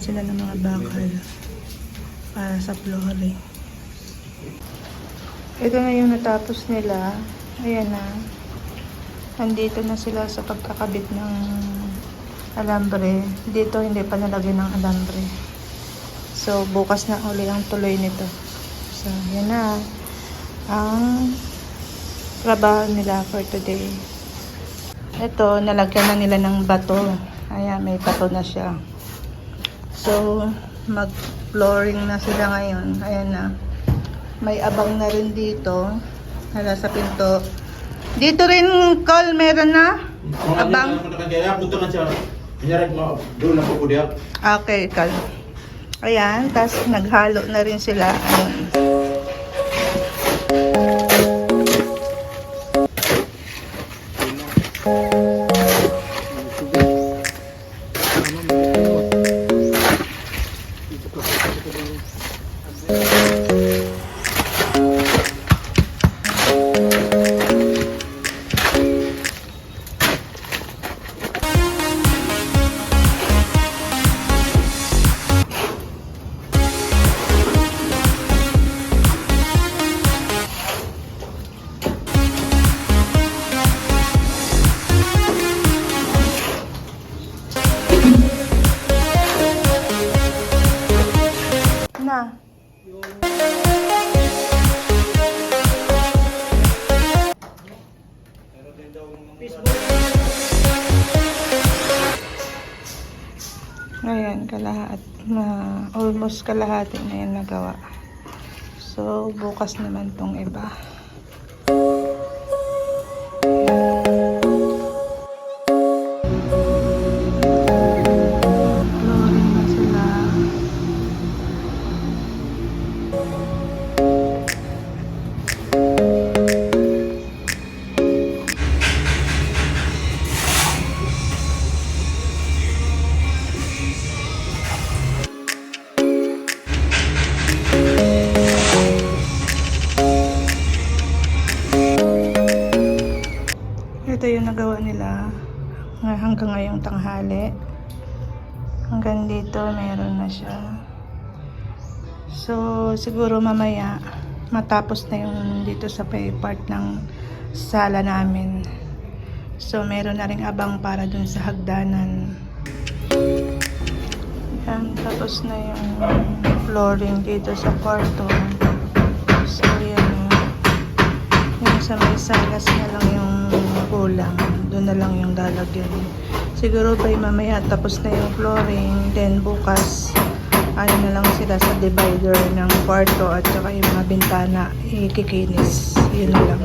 sila ng mga bakal para sa flooring. Ito na yung natapos nila. Ayan na. Andito na sila sa pagkakabit ng alambre. Dito hindi pa nalagyan ng alambre. So, bukas na uli ang tuloy nito. So, yan na ang trabaho nila for today. Ito, nalagyan na nila ng bato. Ayan, may bato na siya. So, mag-flooring na sila ngayon. Ayan na. May abang na rin dito. Hala sa pinto. Dito rin, Col, meron na? Abang? Okay, Col. Ayan, tapos naghalo na rin sila. Ayan. Na. Ayan, almost kalahati na yan nagawa. So, bukas naman tong iba. Flooring na sila. Ito yung nagawa nila hanggang ngayong tanghali. Hanggang dito meron na siya. So siguro mamaya matapos na yung dito sa part ng sala namin. So meron na ring abang para dun sa hagdanan. Yan, tapos na yung flooring dito sa kwarto. So yan, yung sa may salas na lang yung kulang, doon na lang yung lalagyan. Siguro by mamaya tapos na yung flooring, then bukas ano na lang sila sa divider ng kwarto at saka yung mga bintana ikikinis, yun na lang.